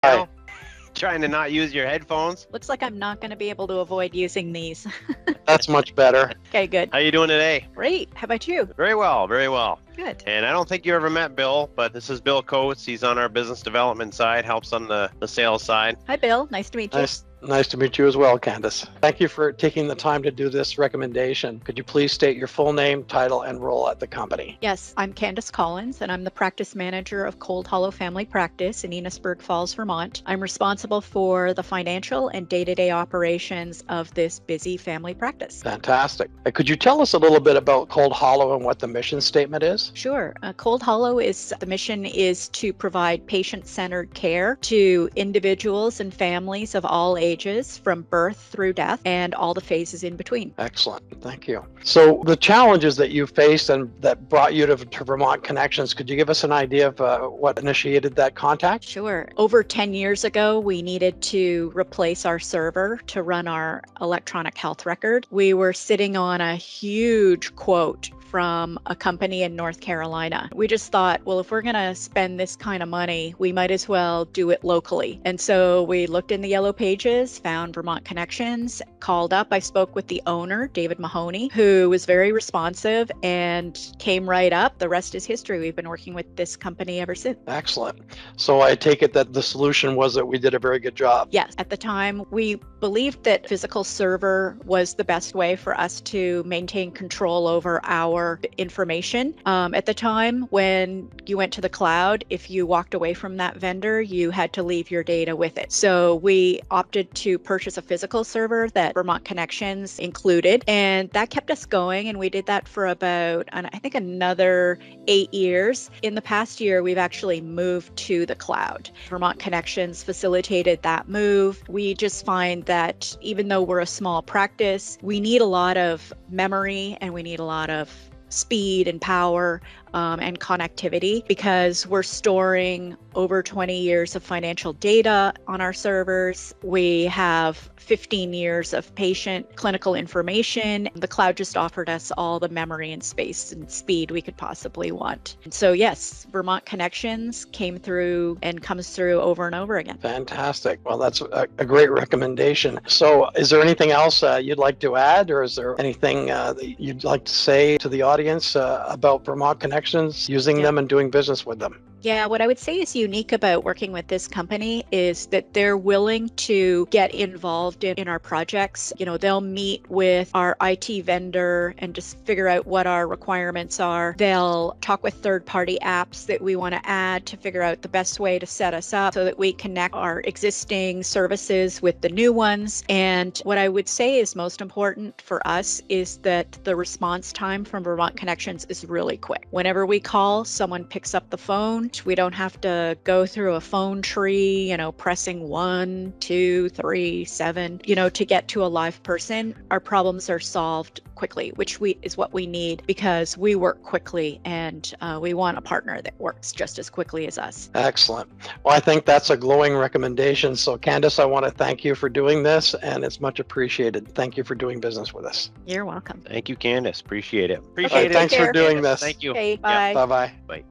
Hi. Trying to not use your headphones. Looks like I'm not going to be able to avoid using these. That's much better. Okay, good. How you doing today? Great. How about you? Very well, very well. Good. And I don't think you ever met Bill, but this is Bill Coates. He's on our business development side, helps on the sales side. Hi, Bill. Nice to meet you. Nice to meet you as well, Candace. Thank you for taking the time to do this recommendation. Could you please state your full name, title, and role at the company? Yes, I'm Candace Collins, and I'm the practice manager of Cold Hollow Family Practice in Enosburg Falls, Vermont. I'm responsible for the financial and day-to-day operations of this busy family practice. Fantastic. Could you tell us a little bit about Cold Hollow and what the mission statement is? Sure. Cold Hollow the mission is to provide patient-centered care to individuals and families of all ages, from birth through death and all the phases in between. Excellent. Thank you. So the challenges that you faced and that brought you to Vermont Connections, could you give us an idea of what initiated that contact? Sure. Over 10 years ago, we needed to replace our server to run our electronic health record. We were sitting on a huge quote from a company in North Carolina. We just thought, well, if we're going to spend this kind of money, we might as well do it locally. And so we looked in the yellow pages, found Vermont Connections, called up. I spoke with the owner, David Mahoney, who was very responsive and came right up. The rest is history. We've been working with this company ever since. Excellent. So I take it that the solution was that we did a very good job. Yes. At the time, we believed that physical server was the best way for us to maintain control over our information. At the time when you went to the cloud, if you walked away from that vendor, you had to leave your data with it. So we opted to purchase a physical server that Vermont Connections included, and that kept us going. And we did that for about, I think, another 8 years. In the past year, we've actually moved to the cloud. Vermont Connections facilitated that move. We just find that even though we're a small practice, we need a lot of memory and we need a lot of speed and power and connectivity, because we're storing over 20 years of financial data on our servers. We have 15 years of patient clinical information. The cloud just offered us all the memory and space and speed we could possibly want. And so yes, Vermont Connections came through and comes through over and over again. Fantastic. Well, that's a great recommendation. So is there anything else you'd like to add, or is there anything that you'd like to say to the audience about Vermont Connections, using them and doing business with them? Yeah, what I would say is unique about working with this company is that they're willing to get involved in our projects. You know, they'll meet with our IT vendor and just figure out what our requirements are. They'll talk with third-party apps that we want to add to figure out the best way to set us up so that we connect our existing services with the new ones. And what I would say is most important for us is that the response time from Vermont Connections is really quick. Whenever we call, someone picks up the phone. We don't have to go through a phone tree, pressing 1, 2, 3, 7, to get to a live person. Our problems are solved quickly, which is what we need, because we work quickly and we want a partner that works just as quickly as us. Excellent. Well, I think that's a glowing recommendation. So Candace, I want to thank you for doing this, and it's much appreciated. Thank you for doing business with us. You're welcome. Thank you, Candace. Appreciate it. Thanks for doing this. Thank you. Okay, bye. Bye-bye. Bye.